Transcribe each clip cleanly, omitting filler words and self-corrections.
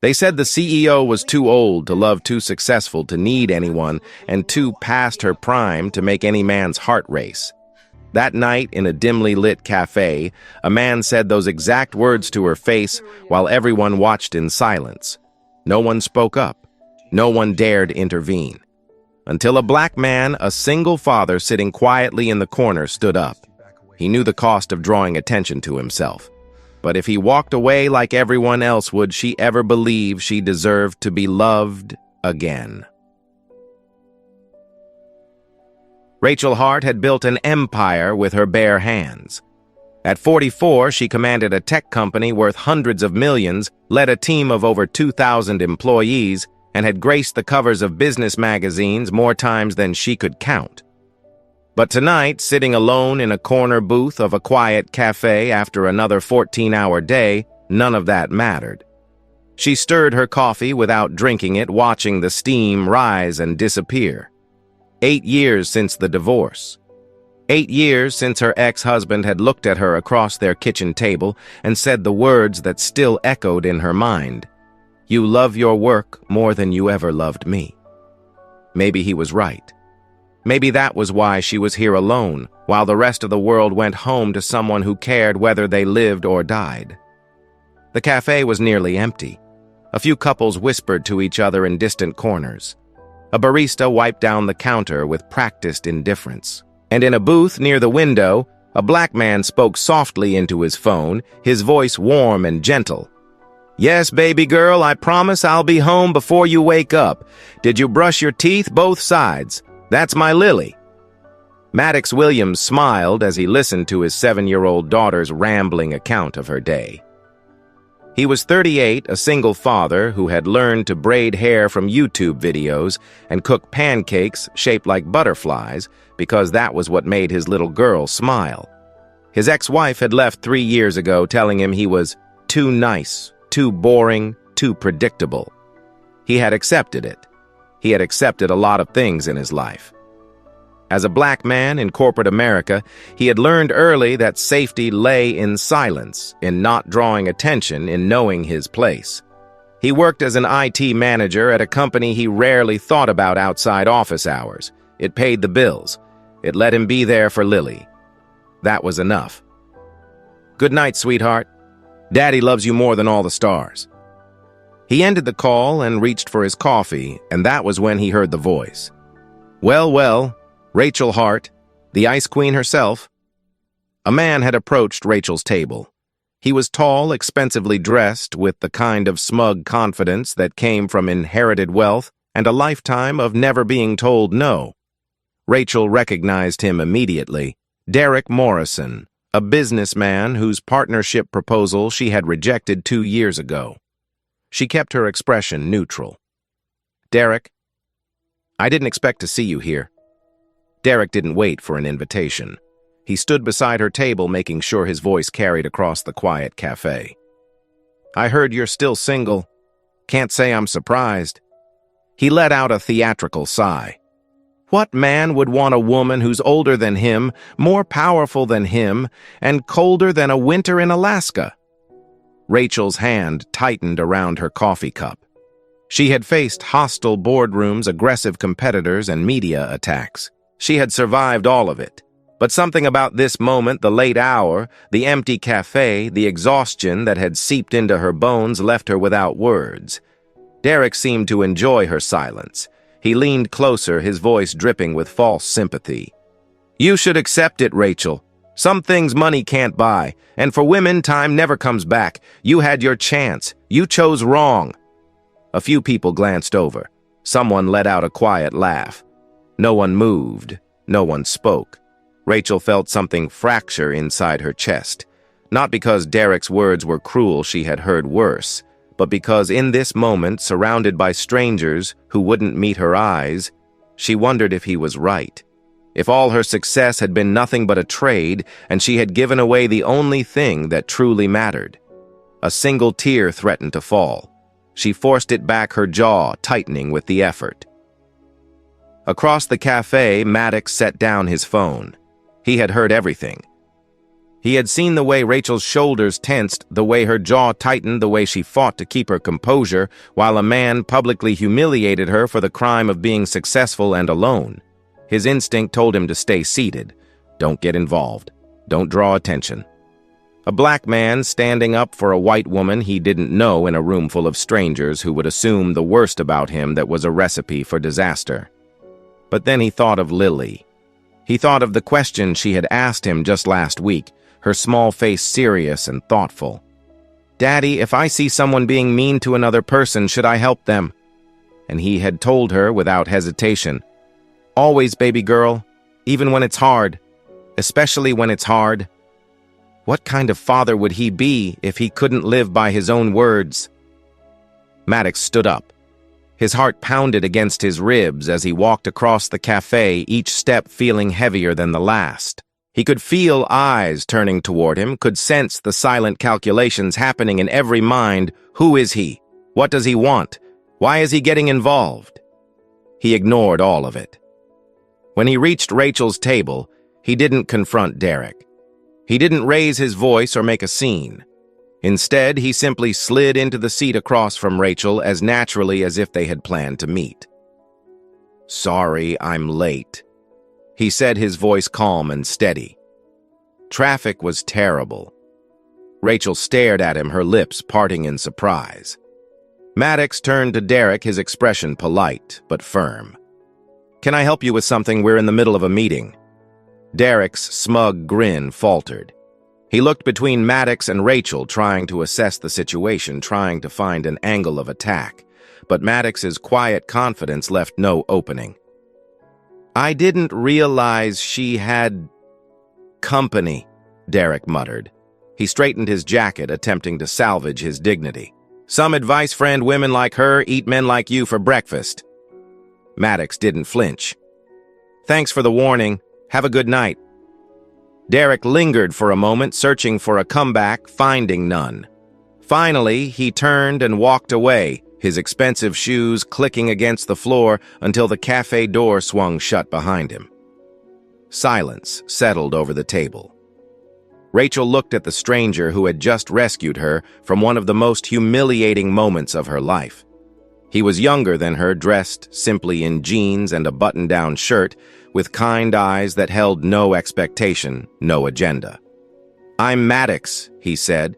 They said the CEO was too old to love, too successful to need anyone, and too past her prime to make any man's heart race. That night, in a dimly lit cafe, a man said those exact words to her face while everyone watched in silence. No one spoke up. No one dared intervene. Until a black man, a single father sitting quietly in the corner, stood up. He knew the cost of drawing attention to himself. But if he walked away like everyone else, would she ever believe she deserved to be loved again? Rachel Hart had built an empire with her bare hands. At 44, she commanded a tech company worth hundreds of millions, led a team of over 2,000 employees, and had graced the covers of business magazines more times than she could count. But tonight, sitting alone in a corner booth of a quiet cafe after another 14-hour day, none of that mattered. She stirred her coffee without drinking it, watching the steam rise and disappear. 8 years since the divorce. 8 years since her ex-husband had looked at her across their kitchen table and said the words that still echoed in her mind. "You love your work more than you ever loved me." Maybe he was right. Maybe that was why she was here alone, while the rest of the world went home to someone who cared whether they lived or died. The cafe was nearly empty. A few couples whispered to each other in distant corners. A barista wiped down the counter with practiced indifference. And in a booth near the window, a black man spoke softly into his phone, his voice warm and gentle. "Yes, baby girl, I promise I'll be home before you wake up. Did you brush your teeth both sides? That's my Lily." Maddox Williams smiled as he listened to his 7-year-old daughter's rambling account of her day. He was 38, a single father who had learned to braid hair from YouTube videos and cook pancakes shaped like butterflies because that was what made his little girl smile. His ex-wife had left 3 years ago, telling him he was too nice, too boring, too predictable. He had accepted it. He had accepted a lot of things in his life. As a black man in corporate America, he had learned early that safety lay in silence, in not drawing attention, in knowing his place. He worked as an IT manager at a company he rarely thought about outside office hours. It paid the bills. It let him be there for Lily. That was enough. "Good night, sweetheart. Daddy loves you more than all the stars." He ended the call and reached for his coffee, and that was when he heard the voice. "Well, well, Rachel Hart, the Ice Queen herself." A man had approached Rachel's table. He was tall, expensively dressed, with the kind of smug confidence that came from inherited wealth and a lifetime of never being told no. Rachel recognized him immediately. Derek Morrison, a businessman whose partnership proposal she had rejected 2 years ago. She kept her expression neutral. "Derek, I didn't expect to see you here." Derek didn't wait for an invitation. He stood beside her table, making sure his voice carried across the quiet cafe. "I heard you're still single. Can't say I'm surprised." He let out a theatrical sigh. What man would want a woman who's older than him, more powerful than him, and colder than a winter in Alaska? Rachel's hand tightened around her coffee cup. She had faced hostile boardrooms, aggressive competitors, and media attacks. She had survived all of it. But something about this moment, the late hour, the empty cafe, the exhaustion that had seeped into her bones left her without words. Derek seemed to enjoy her silence. He leaned closer, his voice dripping with false sympathy. "You should accept it, Rachel. Some things money can't buy, and for women, time never comes back. You had your chance. You chose wrong." A few people glanced over. Someone let out a quiet laugh. No one moved. No one spoke. Rachel felt something fracture inside her chest. Not because Derek's words were cruel, she had heard worse, but because in this moment, surrounded by strangers who wouldn't meet her eyes, she wondered if he was right. If all her success had been nothing but a trade, and she had given away the only thing that truly mattered. A single tear threatened to fall. She forced it back, her jaw tightening with the effort. Across the cafe, Maddox set down his phone. He had heard everything. He had seen the way Rachel's shoulders tensed, the way her jaw tightened, the way she fought to keep her composure, while a man publicly humiliated her for the crime of being successful and alone. His instinct told him to stay seated. Don't get involved. Don't draw attention. A black man standing up for a white woman he didn't know in a room full of strangers who would assume the worst about him that was a recipe for disaster. But then he thought of Lily. He thought of the question she had asked him just last week, her small face serious and thoughtful. "Daddy, if I see someone being mean to another person, should I help them?" And he had told her without hesitation, "Always, baby girl, even when it's hard, especially when it's hard." What kind of father would he be if he couldn't live by his own words? Maddox stood up. His heart pounded against his ribs as he walked across the cafe, each step feeling heavier than the last. He could feel eyes turning toward him, could sense the silent calculations happening in every mind. Who is he? What does he want? Why is he getting involved? He ignored all of it. When he reached Rachel's table, he didn't confront Derek. He didn't raise his voice or make a scene. Instead, he simply slid into the seat across from Rachel as naturally as if they had planned to meet. "Sorry, I'm late," he said, his voice calm and steady. Traffic was terrible. Rachel stared at him, her lips parting in surprise. Maddox turned to Derek, his expression polite but firm. "Can I help you with something? We're in the middle of a meeting." Derek's smug grin faltered. He looked between Maddox and Rachel, trying to assess the situation, trying to find an angle of attack. But Maddox's quiet confidence left no opening. "I didn't realize she had company," Derek muttered. He straightened his jacket, attempting to salvage his dignity. "Some advice, friend. Women like her eat men like you for breakfast." Maddox didn't flinch. "Thanks for the warning. Have a good night." Derek lingered for a moment, searching for a comeback, finding none. Finally, he turned and walked away, his expensive shoes clicking against the floor until the cafe door swung shut behind him. Silence settled over the table. Rachel looked at the stranger who had just rescued her from one of the most humiliating moments of her life. He was younger than her, dressed simply in jeans and a button-down shirt, with kind eyes that held no expectation, no agenda. "I'm Maddox," he said.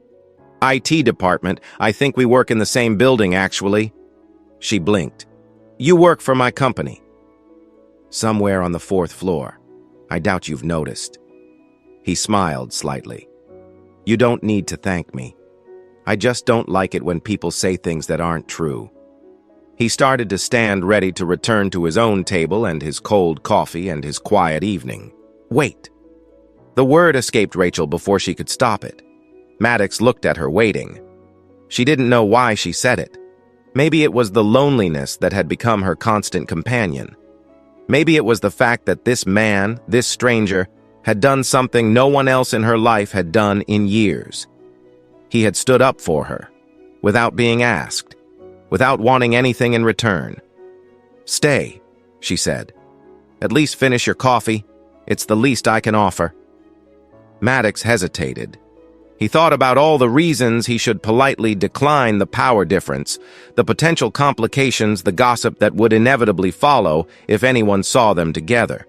"IT department. I think we work in the same building, actually." She blinked. "You work for my company." "Somewhere on the 4th floor. I doubt you've noticed." He smiled slightly. "You don't need to thank me. I just don't like it when people say things that aren't true." He started to stand ready to return to his own table and his cold coffee and his quiet evening. "Wait." The word escaped Rachel before she could stop it. Maddox looked at her, waiting. She didn't know why she said it. Maybe it was the loneliness that had become her constant companion. Maybe it was the fact that this man, this stranger, had done something no one else in her life had done in years. He had stood up for her, without being asked, without wanting anything in return. "Stay," she said. "At least finish your coffee. It's the least I can offer." Maddox hesitated. He thought about all the reasons he should politely decline the power difference, the potential complications, the gossip that would inevitably follow if anyone saw them together.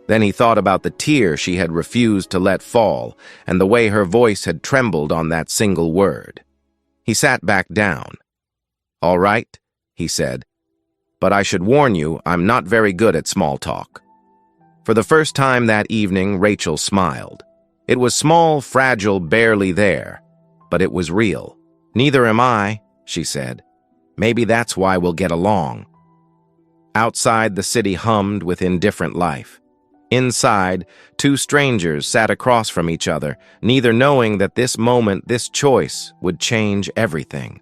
Then he thought about the tear she had refused to let fall, and the way her voice had trembled on that single word. He sat back down. "All right," he said, "but I should warn you, I'm not very good at small talk." For the first time that evening, Rachel smiled. It was small, fragile, barely there, but it was real. "Neither am I," she said. "Maybe that's why we'll get along." Outside, the city hummed with indifferent life. Inside, two strangers sat across from each other, neither knowing that this moment, this choice, would change everything.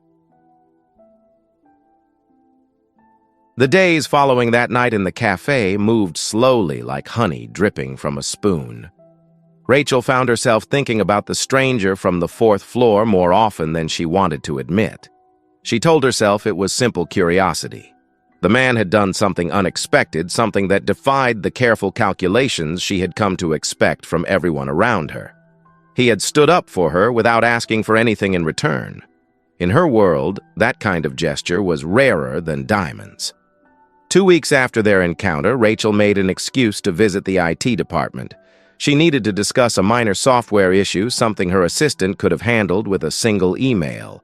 The days following that night in the cafe moved slowly like honey dripping from a spoon. Rachel found herself thinking about the stranger from the 4th floor more often than she wanted to admit. She told herself it was simple curiosity. The man had done something unexpected, something that defied the careful calculations she had come to expect from everyone around her. He had stood up for her without asking for anything in return. In her world, that kind of gesture was rarer than diamonds. 2 weeks after their encounter, Rachel made an excuse to visit the IT department. She needed to discuss a minor software issue, something her assistant could have handled with a single email.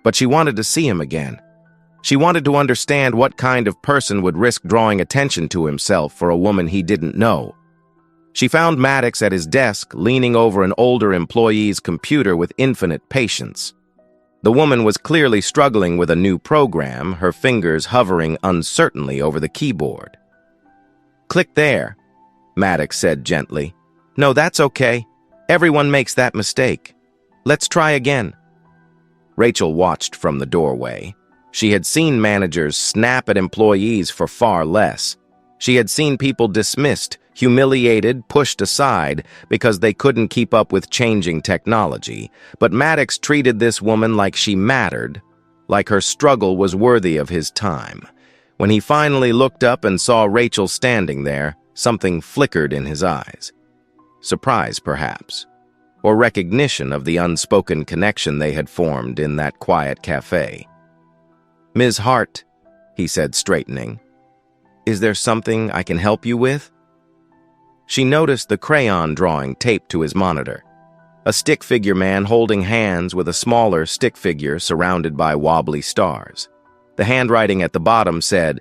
But she wanted to see him again. She wanted to understand what kind of person would risk drawing attention to himself for a woman he didn't know. She found Maddox at his desk, leaning over an older employee's computer with infinite patience. The woman was clearly struggling with a new program, her fingers hovering uncertainly over the keyboard. "Click there," Maddox said gently. "No, that's okay. Everyone makes that mistake. Let's try again." Rachel watched from the doorway. She had seen managers snap at employees for far less. She had seen people dismissed, humiliated, pushed aside because they couldn't keep up with changing technology. But Maddox treated this woman like she mattered, like her struggle was worthy of his time. When he finally looked up and saw Rachel standing there, something flickered in his eyes. Surprise, perhaps, or recognition of the unspoken connection they had formed in that quiet cafe. "Ms. Hart," he said, straightening, "is there something I can help you with?" She noticed the crayon drawing taped to his monitor. A stick figure man holding hands with a smaller stick figure surrounded by wobbly stars. The handwriting at the bottom said,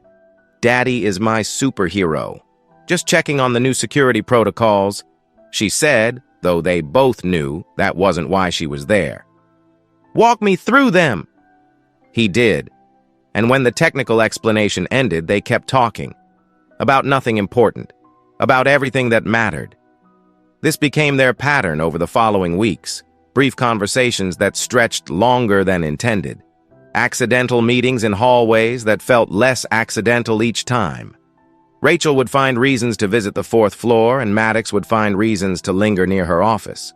"Daddy is my superhero. Just checking on the new security protocols," she said, though they both knew that wasn't why she was there. "Walk me through them." He did, and when the technical explanation ended, they kept talking. About nothing important. About everything that mattered. This became their pattern over the following weeks, brief conversations that stretched longer than intended, accidental meetings in hallways that felt less accidental each time. Rachel would find reasons to visit the 4th floor, and Maddox would find reasons to linger near her office.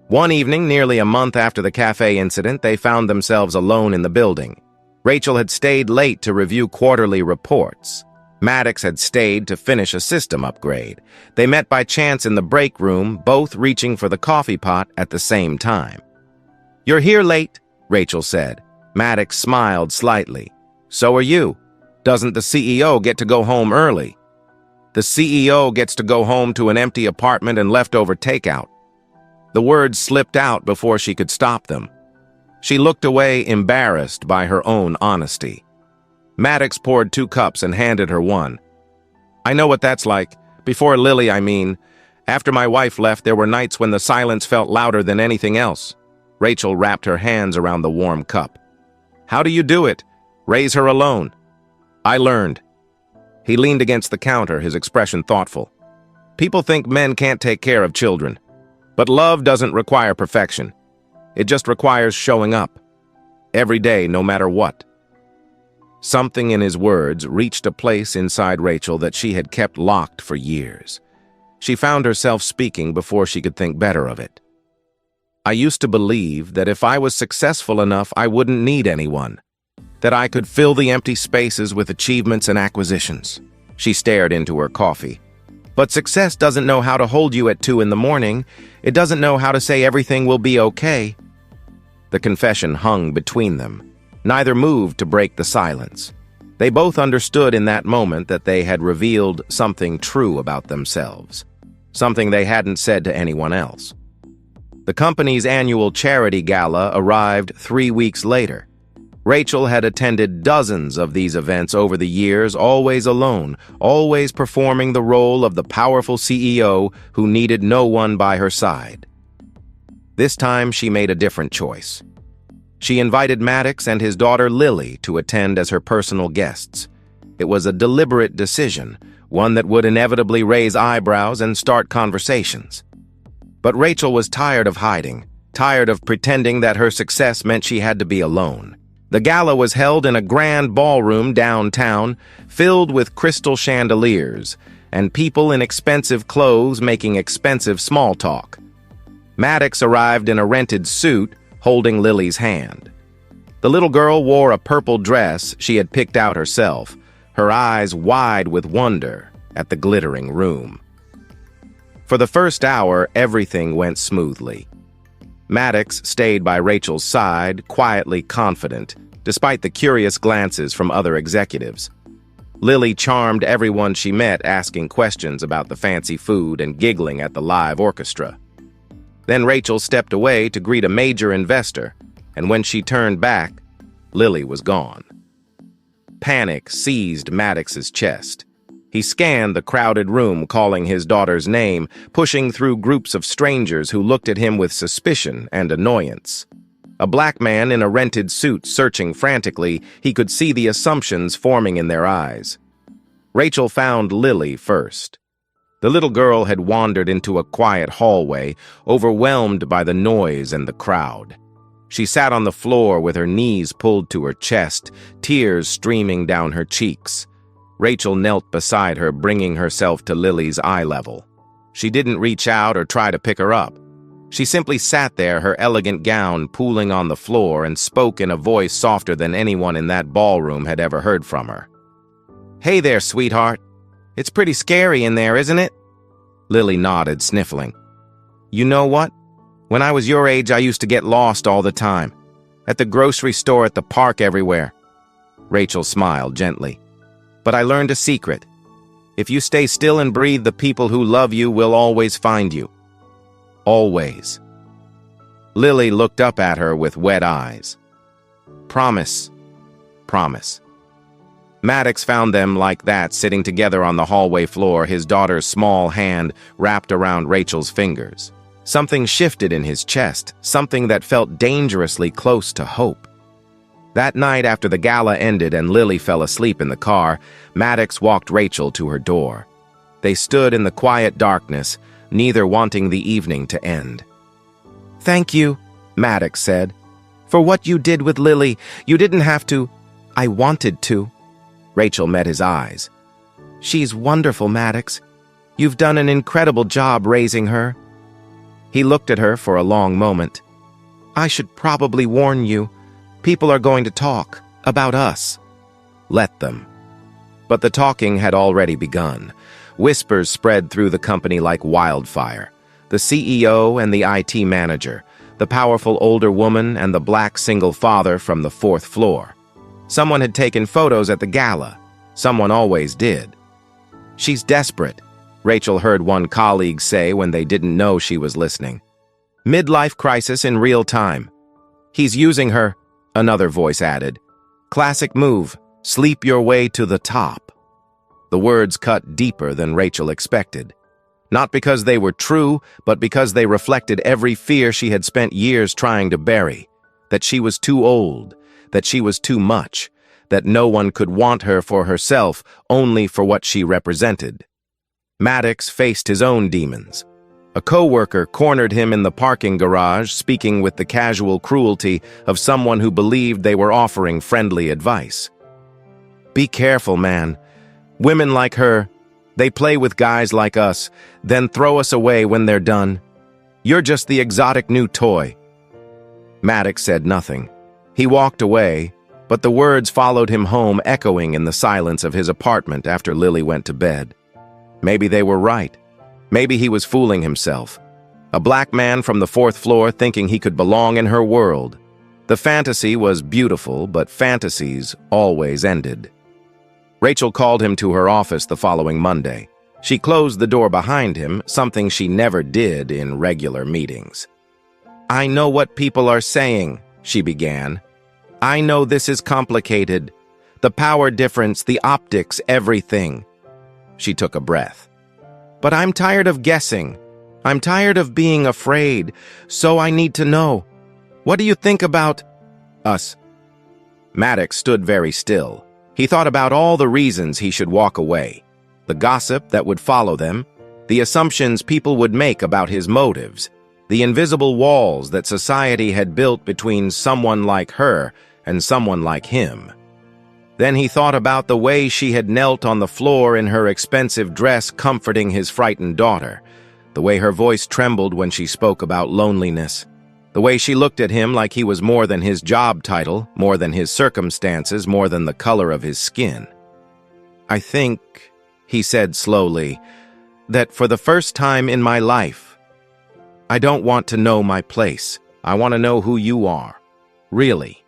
One evening, nearly a month after the cafe incident, they found themselves alone in the building. Rachel had stayed late to review quarterly reports. Maddox had stayed to finish a system upgrade. They met by chance in the break room, both reaching for the coffee pot at the same time. "You're here late," Rachel said. Maddox smiled slightly. "So are you. Doesn't the CEO get to go home early?" "The CEO gets to go home to an empty apartment and leftover takeout." The words slipped out before she could stop them. She looked away, embarrassed by her own honesty. Maddox poured 2 cups and handed her one. "I know what that's like. Before Lily, I mean. After my wife left, there were nights when the silence felt louder than anything else." Rachel wrapped her hands around the warm cup. "How do you do it? Raise her alone?" "I learned." He leaned against the counter, his expression thoughtful. "People think men can't take care of children. But love doesn't require perfection. It just requires showing up. Every day, no matter what." Something in his words reached a place inside Rachel that she had kept locked for years. She found herself speaking before she could think better of it. "I used to believe that if I was successful enough, I wouldn't need anyone. That I could fill the empty spaces with achievements and acquisitions." She stared into her coffee. "But success doesn't know how to hold you at 2 in the morning. It doesn't know how to say everything will be okay." The confession hung between them. Neither moved to break the silence. They both understood in that moment that they had revealed something true about themselves, something they hadn't said to anyone else. The company's annual charity gala arrived 3 weeks later. Rachel had attended dozens of these events over the years, always alone, always performing the role of the powerful CEO who needed no one by her side. This time she made a different choice. She invited Maddox and his daughter Lily to attend as her personal guests. It was a deliberate decision, one that would inevitably raise eyebrows and start conversations. But Rachel was tired of hiding, tired of pretending that her success meant she had to be alone. The gala was held in a grand ballroom downtown, filled with crystal chandeliers, and people in expensive clothes making expensive small talk. Maddox arrived in a rented suit, holding Lily's hand. The little girl wore a purple dress she had picked out herself, her eyes wide with wonder at the glittering room. For the first hour, everything went smoothly. Maddox stayed by Rachel's side, quietly confident, despite the curious glances from other executives. Lily charmed everyone she met, asking questions about the fancy food and giggling at the live orchestra. Then Rachel stepped away to greet a major investor, and when she turned back, Lily was gone. Panic seized Maddox's chest. He scanned the crowded room, calling his daughter's name, pushing through groups of strangers who looked at him with suspicion and annoyance. A black man in a rented suit searching frantically, he could see the assumptions forming in their eyes. Rachel found Lily first. The little girl had wandered into a quiet hallway, overwhelmed by the noise and the crowd. She sat on the floor with her knees pulled to her chest, tears streaming down her cheeks. Rachel knelt beside her, bringing herself to Lily's eye level. She didn't reach out or try to pick her up. She simply sat there, her elegant gown pooling on the floor, and spoke in a voice softer than anyone in that ballroom had ever heard from her. "Hey there, sweetheart. It's pretty scary in there, isn't it?" Lily nodded, sniffling. "You know what? When I was your age, I used to get lost all the time. At the grocery store, at the park, everywhere." Rachel smiled gently. "But I learned a secret. If you stay still and breathe, the people who love you will always find you. Always." Lily looked up at her with wet eyes. "Promise. Promise." Maddox found them like that, sitting together on the hallway floor, his daughter's small hand wrapped around Rachel's fingers. Something shifted in his chest, something that felt dangerously close to hope. That night, after the gala ended and Lily fell asleep in the car, Maddox walked Rachel to her door. They stood in the quiet darkness, neither wanting the evening to end. "Thank you," Maddox said, "for what you did with Lily. You didn't have to. I wanted to." Rachel met his eyes. "She's wonderful, Maddox. You've done an incredible job raising her." He looked at her for a long moment. "I should probably warn you. People are going to talk about us." "Let them." But the talking had already begun. Whispers spread through the company like wildfire. The CEO and the IT manager, the powerful older woman and the black single father from the 4th floor. Someone had taken photos at the gala. Someone always did. "She's desperate," Rachel heard one colleague say when they didn't know she was listening. "Midlife crisis in real time." "He's using her," another voice added. "Classic move. Sleep your way to the top." The words cut deeper than Rachel expected. Not because they were true, but because they reflected every fear she had spent years trying to bury. That she was too old, that she was too much, that no one could want her for herself, only for what she represented. Maddox faced his own demons. A co-worker cornered him in the parking garage, speaking with the casual cruelty of someone who believed they were offering friendly advice. "Be careful, man. Women like her, they play with guys like us, then throw us away when they're done. You're just the exotic new toy." Maddox said nothing. He walked away, but the words followed him home, echoing in the silence of his apartment after Lily went to bed. Maybe they were right. Maybe he was fooling himself. A black man from the 4th floor thinking he could belong in her world. The fantasy was beautiful, but fantasies always ended. Rachel called him to her office the following Monday. She closed the door behind him, something she never did in regular meetings. "I know what people are saying," she began. "I know this is complicated. The power difference, the optics, everything." She took a breath. "But I'm tired of guessing. I'm tired of being afraid, so I need to know. What do you think about us?" Maddox stood very still. He thought about all the reasons he should walk away. The gossip that would follow them, the assumptions people would make about his motives, the invisible walls that society had built between someone like her and someone like him. Then he thought about the way she had knelt on the floor in her expensive dress, comforting his frightened daughter, the way her voice trembled when she spoke about loneliness, the way she looked at him like he was more than his job title, more than his circumstances, more than the color of his skin. "I think," he said slowly, that for the first time in my life, I don't want to know my place. I want to know who you are. Really.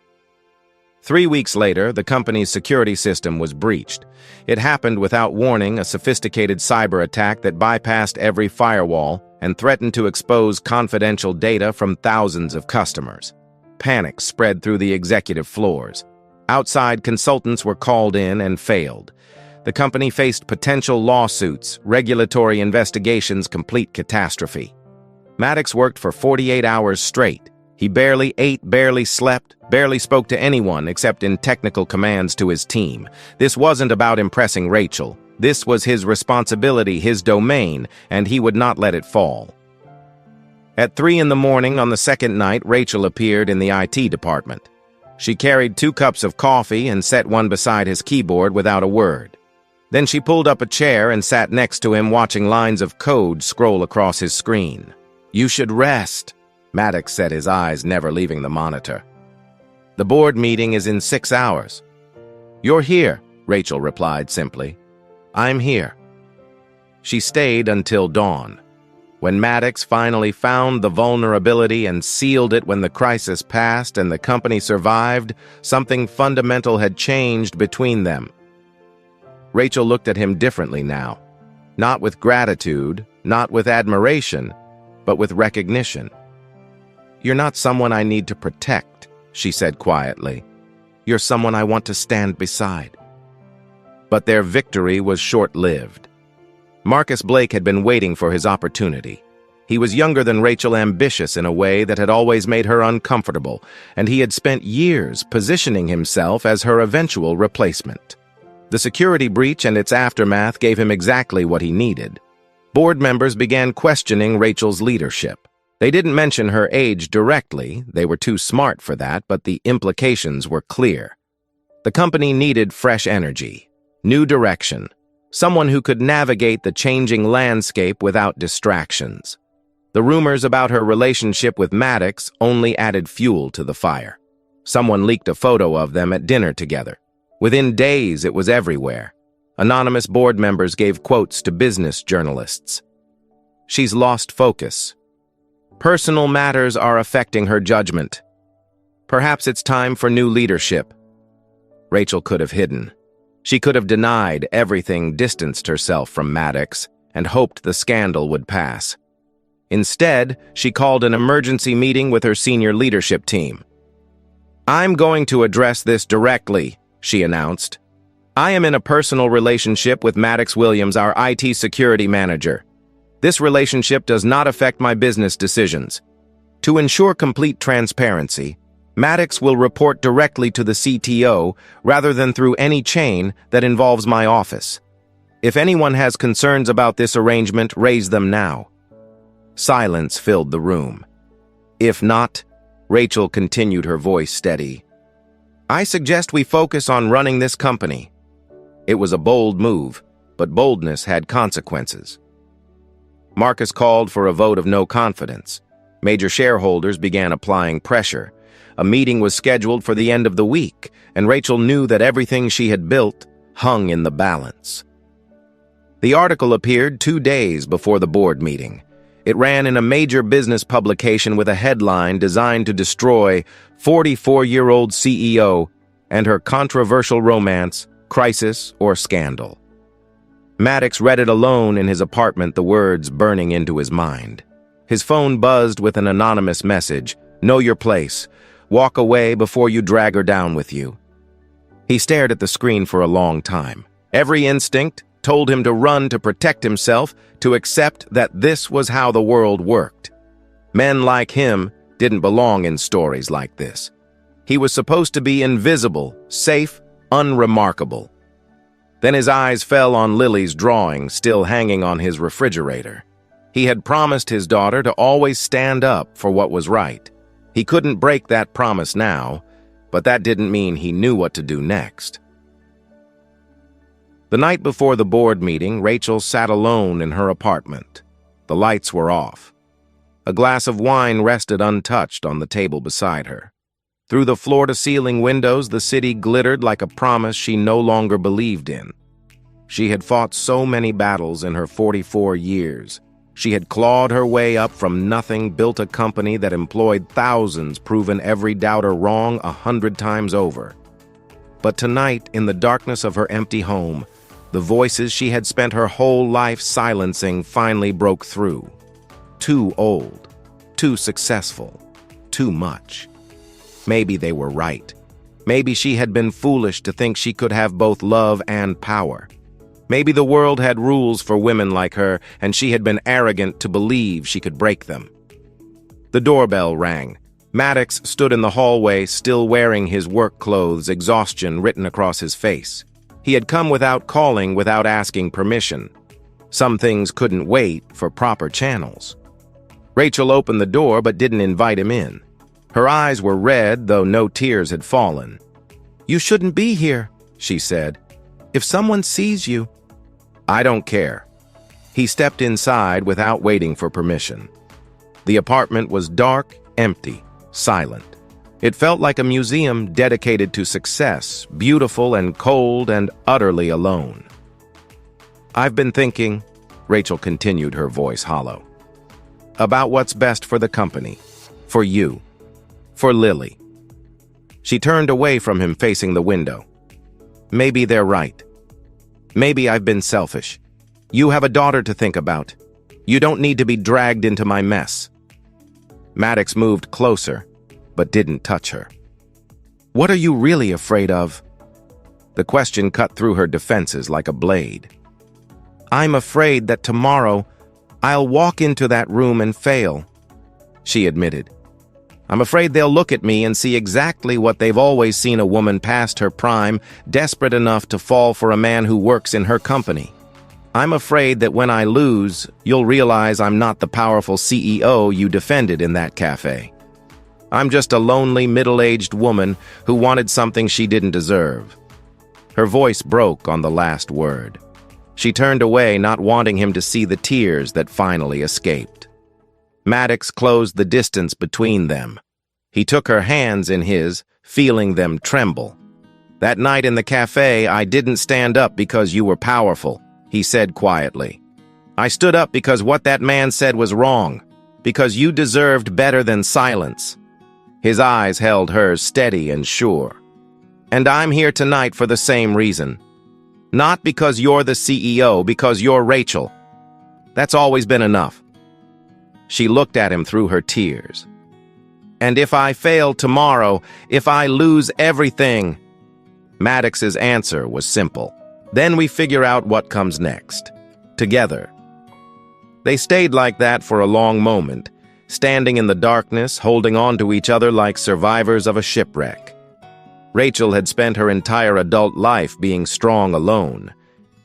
3 weeks later, the company's security system was breached. It happened without warning, a sophisticated cyber attack that bypassed every firewall and threatened to expose confidential data from thousands of customers. Panic spread through the executive floors. Outside consultants were called in and failed. The company faced potential lawsuits, regulatory investigations, complete catastrophe. Maddox worked for 48 hours straight. He barely ate, barely slept, barely spoke to anyone except in technical commands to his team. This wasn't about impressing Rachel. This was his responsibility, his domain, and he would not let it fall. At 3 in the morning on the second night, Rachel appeared in the IT department. She carried 2 cups of coffee and set one beside his keyboard without a word. Then she pulled up a chair and sat next to him, watching lines of code scroll across his screen. "You should rest," Maddox said, his eyes never leaving the monitor. "The board meeting is in 6 hours." "You're here," Rachel replied simply. "I'm here." She stayed until dawn. When Maddox finally found the vulnerability and sealed it when the crisis passed and the company survived, something fundamental had changed between them. Rachel looked at him differently now. Not with gratitude, not with admiration, but with recognition. "You're not someone I need to protect," she said quietly. "You're someone I want to stand beside." But their victory was short-lived. Marcus Blake had been waiting for his opportunity. He was younger than Rachel, ambitious in a way that had always made her uncomfortable, and he had spent years positioning himself as her eventual replacement. The security breach and its aftermath gave him exactly what he needed. Board members began questioning Rachel's leadership. They didn't mention her age directly, they were too smart for that, but the implications were clear. The company needed fresh energy, new direction, someone who could navigate the changing landscape without distractions. The rumors about her relationship with Maddox only added fuel to the fire. Someone leaked a photo of them at dinner together. Within days, it was everywhere. Anonymous board members gave quotes to business journalists. "She's lost focus. Personal matters are affecting her judgment. Perhaps it's time for new leadership." Rachel could have hidden. She could have denied everything, distanced herself from Maddox, and hoped the scandal would pass. Instead, she called an emergency meeting with her senior leadership team. "I'm going to address this directly," she announced. "I am in a personal relationship with Maddox Williams, our IT security manager. This relationship does not affect my business decisions. To ensure complete transparency, Maddox will report directly to the CTO rather than through any chain that involves my office. If anyone has concerns about this arrangement, raise them now." Silence filled the room. "If not," Rachel continued, her voice steady, "I suggest we focus on running this company." It was a bold move, but boldness had consequences. Marcus called for a vote of no confidence. Major shareholders began applying pressure. A meeting was scheduled for the end of the week, and Rachel knew that everything she had built hung in the balance. The article appeared 2 days before the board meeting. It ran in a major business publication with a headline designed to destroy 44-year-old CEO and her controversial romance, crisis, or scandal. Maddox read it alone in his apartment, the words burning into his mind. His phone buzzed with an anonymous message, "Know your place. Walk away before you drag her down with you." He stared at the screen for a long time. Every instinct told him to run, to protect himself, to accept that this was how the world worked. Men like him didn't belong in stories like this. He was supposed to be invisible, safe, unremarkable. Then his eyes fell on Lily's drawing, still hanging on his refrigerator. He had promised his daughter to always stand up for what was right. He couldn't break that promise now, but that didn't mean he knew what to do next. The night before the board meeting, Rachel sat alone in her apartment. The lights were off. A glass of wine rested untouched on the table beside her. Through the floor-to-ceiling windows, the city glittered like a promise she no longer believed in. She had fought so many battles in her 44 years. She had clawed her way up from nothing, built a company that employed thousands, proven every doubter wrong 100 times over. But tonight, in the darkness of her empty home, the voices she had spent her whole life silencing finally broke through. Too old, too successful, too much. Maybe they were right. Maybe she had been foolish to think she could have both love and power. Maybe the world had rules for women like her, and she had been arrogant to believe she could break them. The doorbell rang. Maddox stood in the hallway, still wearing his work clothes, exhaustion written across his face. He had come without calling, without asking permission. Some things couldn't wait for proper channels. Rachel opened the door but didn't invite him in. Her eyes were red, though no tears had fallen. "You shouldn't be here," she said. "If someone sees you—" "I don't care." He stepped inside without waiting for permission. The apartment was dark, empty, silent. It felt like a museum dedicated to success, beautiful and cold and utterly alone. "I've been thinking," Rachel continued, her voice hollow, "about what's best for the company, for you, for Lily." She turned away from him, facing the window. "Maybe they're right. Maybe I've been selfish. You have a daughter to think about. You don't need to be dragged into my mess." Maddox moved closer, but didn't touch her. "What are you really afraid of?" The question cut through her defenses like a blade. "I'm afraid that tomorrow I'll walk into that room and fail," she admitted. "I'm afraid they'll look at me and see exactly what they've always seen: a woman past her prime, desperate enough to fall for a man who works in her company. I'm afraid that when I lose, you'll realize I'm not the powerful CEO you defended in that cafe. I'm just a lonely, middle-aged woman who wanted something she didn't deserve." Her voice broke on the last word. She turned away, not wanting him to see the tears that finally escaped. Maddox closed the distance between them. He took her hands in his, feeling them tremble. "That night in the cafe, I didn't stand up because you were powerful," he said quietly. "I stood up because what that man said was wrong, because you deserved better than silence." His eyes held hers, steady and sure. "And I'm here tonight for the same reason. Not because you're the CEO, because you're Rachel. That's always been enough." She looked at him through her tears. "And if I fail tomorrow, if I lose everything—" Maddox's answer was simple. "Then we figure out what comes next. Together." They stayed like that for a long moment, standing in the darkness, holding on to each other like survivors of a shipwreck. Rachel had spent her entire adult life being strong alone.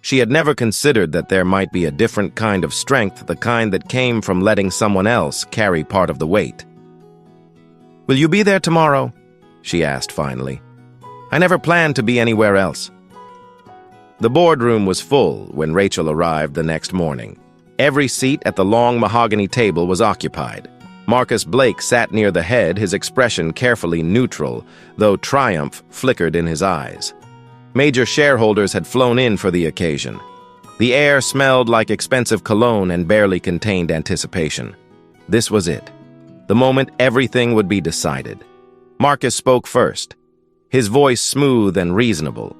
She had never considered that there might be a different kind of strength, the kind that came from letting someone else carry part of the weight. "Will you be there tomorrow?" she asked finally. "I never planned to be anywhere else." The boardroom was full when Rachel arrived the next morning. Every seat at the long mahogany table was occupied. Marcus Blake sat near the head, his expression carefully neutral, though triumph flickered in his eyes. Major shareholders had flown in for the occasion. The air smelled like expensive cologne and barely contained anticipation. This was it, the moment everything would be decided. Marcus spoke first, his voice smooth and reasonable.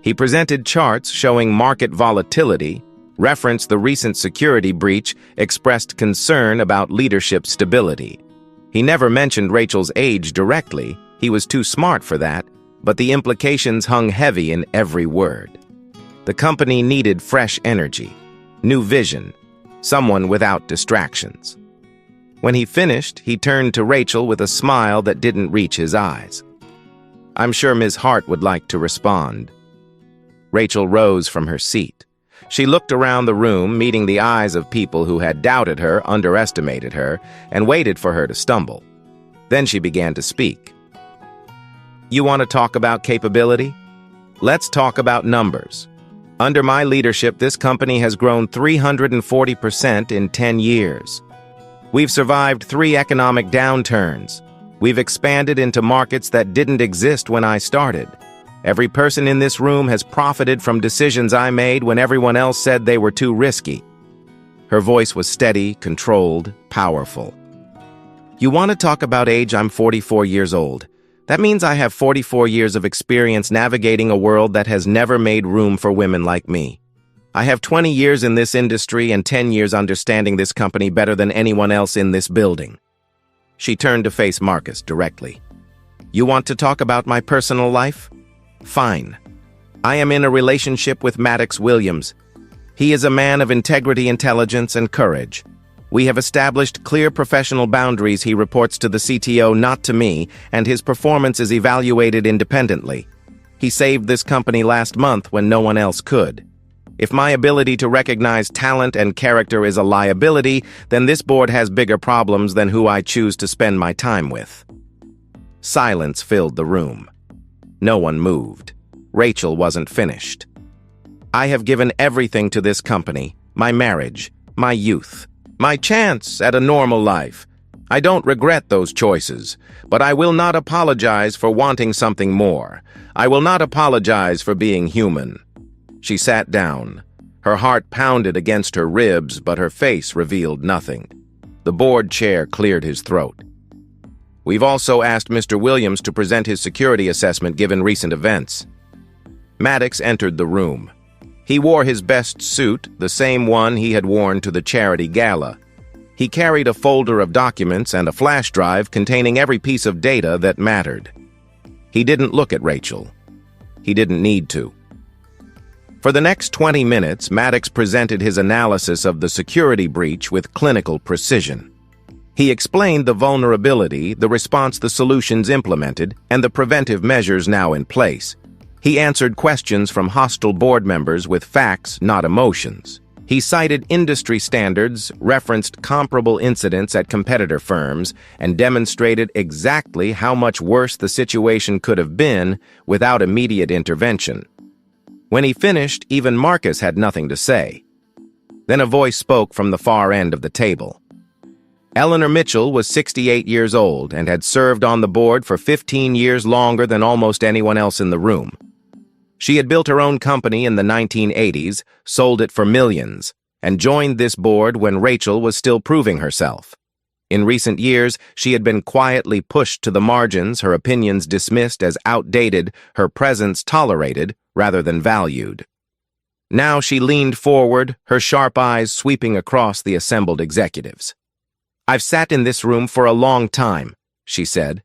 He presented charts showing market volatility, referenced the recent security breach, expressed concern about leadership stability. He never mentioned Rachel's age directly, he was too smart for that, but the implications hung heavy in every word. The company needed fresh energy, new vision, someone without distractions. When he finished, he turned to Rachel with a smile that didn't reach his eyes. "I'm sure Ms. Hart would like to respond." Rachel rose from her seat. She looked around the room, meeting the eyes of people who had doubted her, underestimated her, and waited for her to stumble. Then she began to speak. "You want to talk about capability? Let's talk about numbers. Under my leadership, this company has grown 340% in 10 years. We've survived 3 economic downturns. We've expanded into markets that didn't exist when I started. Every person in this room has profited from decisions I made when everyone else said they were too risky. Her voice was steady, controlled, powerful. You want to talk about age? I'm 44 years old. That means I have 44 years of experience navigating a world that has never made room for women like me. I have 20 years in this industry and 10 years understanding this company better than anyone else in this building. She turned to face Marcus directly. You want to talk about my personal life? Fine. I am in a relationship with Maddox Williams. He is a man of integrity, intelligence, and courage. We have established clear professional boundaries. He reports to the CTO, not to me, and his performance is evaluated independently. He saved this company last month when no one else could. If my ability to recognize talent and character is a liability, then this board has bigger problems than who I choose to spend my time with. Silence filled the room. No one moved. Rachel wasn't finished. I have given everything to this company, my marriage, my youth, my chance at a normal life. I don't regret those choices, but I will not apologize for wanting something more. I will not apologize for being human. She sat down. Her heart pounded against her ribs, but her face revealed nothing. The board chair cleared his throat. We've also asked Mr. Williams to present his security assessment given recent events. Maddox entered the room. He wore his best suit, the same one he had worn to the charity gala. He carried a folder of documents and a flash drive containing every piece of data that mattered. He didn't look at Rachel. He didn't need to. For the next 20 minutes, Maddox presented his analysis of the security breach with clinical precision. He explained the vulnerability, the response the solutions implemented, and the preventive measures now in place. He answered questions from hostile board members with facts, not emotions. He cited industry standards, referenced comparable incidents at competitor firms, and demonstrated exactly how much worse the situation could have been without immediate intervention. When he finished, even Marcus had nothing to say. Then a voice spoke from the far end of the table. Eleanor Mitchell was 68 years old and had served on the board for 15 years longer than almost anyone else in the room. She had built her own company in the 1980s, sold it for millions, and joined this board when Rachel was still proving herself. In recent years, she had been quietly pushed to the margins, her opinions dismissed as outdated, her presence tolerated rather than valued. Now she leaned forward, her sharp eyes sweeping across the assembled executives. I've sat in this room for a long time, she said.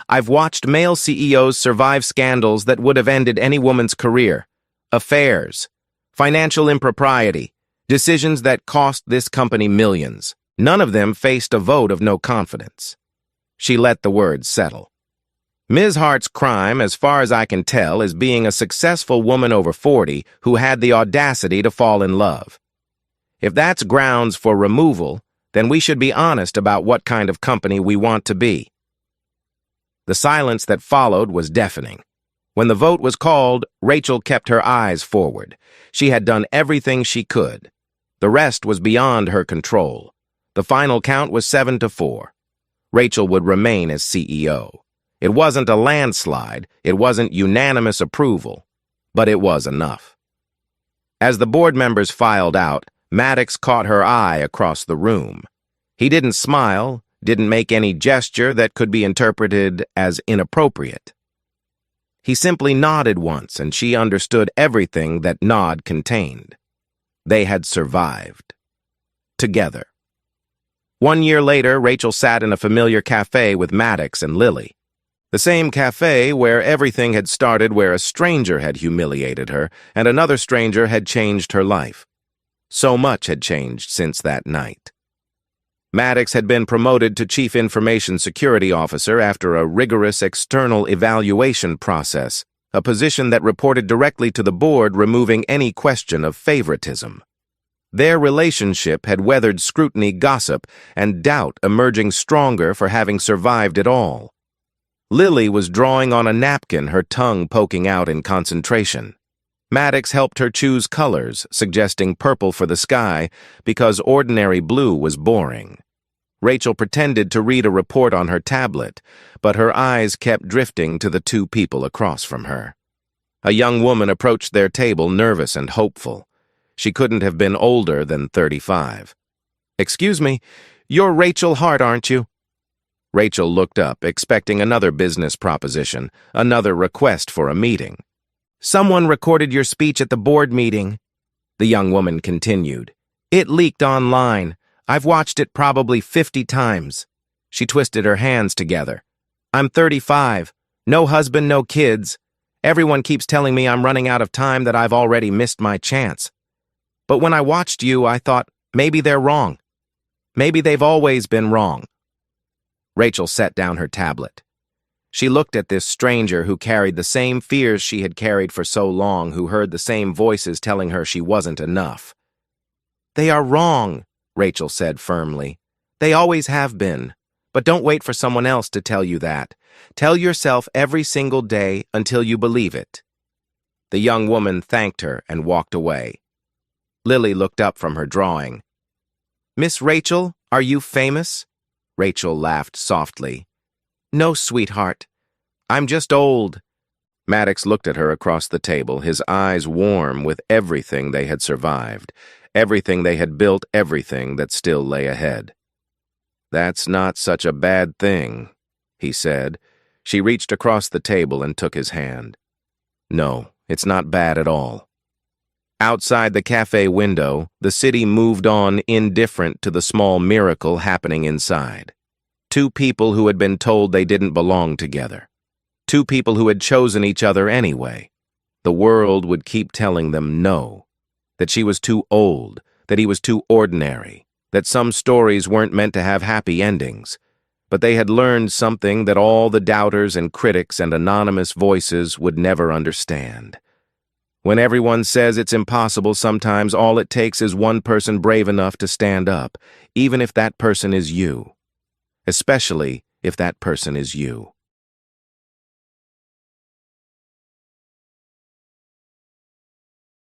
I've watched male CEOs survive scandals that would have ended any woman's career. Affairs, financial impropriety, decisions that cost this company millions. None of them faced a vote of no confidence. She let the words settle. Ms. Hart's crime, as far as I can tell, is being a successful woman over 40 who had the audacity to fall in love. If that's grounds for removal, then we should be honest about what kind of company we want to be. The silence that followed was deafening. When the vote was called, Rachel kept her eyes forward. She had done everything she could. The rest was beyond her control. The final count was 7-4. Rachel would remain as CEO. It wasn't a landslide, it wasn't unanimous approval, but it was enough. As the board members filed out, Maddox caught her eye across the room. He didn't smile, didn't make any gesture that could be interpreted as inappropriate. He simply nodded once, and she understood everything that nod contained. They had survived. Together. 1 year later, Rachel sat in a familiar cafe with Maddox and Lily. The same cafe where everything had started, where a stranger had humiliated her, and another stranger had changed her life. So much had changed since that night. Maddox had been promoted to Chief Information Security Officer after a rigorous external evaluation process, a position that reported directly to the board, removing any question of favoritism. Their relationship had weathered scrutiny, gossip, and doubt, emerging stronger for having survived it all. Lily was drawing on a napkin, her tongue poking out in concentration. Maddox helped her choose colors, suggesting purple for the sky because ordinary blue was boring. Rachel pretended to read a report on her tablet, but her eyes kept drifting to the two people across from her. A young woman approached their table, nervous and hopeful. She couldn't have been older than 35. "Excuse me, you're Rachel Hart, aren't you?" Rachel looked up, expecting another business proposition, another request for a meeting. "Someone recorded your speech at the board meeting," the young woman continued. "It leaked online. I've watched it probably 50 times. She twisted her hands together. "I'm 35. No husband, no kids. Everyone keeps telling me I'm running out of time, that I've already missed my chance. But when I watched you, I thought, maybe they're wrong. Maybe they've always been wrong." Rachel set down her tablet. She looked at this stranger who carried the same fears she had carried for so long, who heard the same voices telling her she wasn't enough. "They are wrong," Rachel said firmly. "They always have been. But don't wait for someone else to tell you that. Tell yourself every single day until you believe it." The young woman thanked her and walked away. Lily looked up from her drawing. "Miss Rachel, are you famous?" Rachel laughed softly. "No, sweetheart. I'm just old." Maddox looked at her across the table, his eyes warm with everything they had survived, everything they had built, everything that still lay ahead. "That's not such a bad thing," he said. She reached across the table and took his hand. "No, it's not bad at all." Outside the cafe window, the city moved on, indifferent to the small miracle happening inside. Two people who had been told they didn't belong together. Two people who had chosen each other anyway. The world would keep telling them no, that she was too old, that he was too ordinary, that some stories weren't meant to have happy endings. But they had learned something that all the doubters and critics and anonymous voices would never understand. When everyone says it's impossible, sometimes all it takes is one person brave enough to stand up, even if that person is you. Especially if that person is you.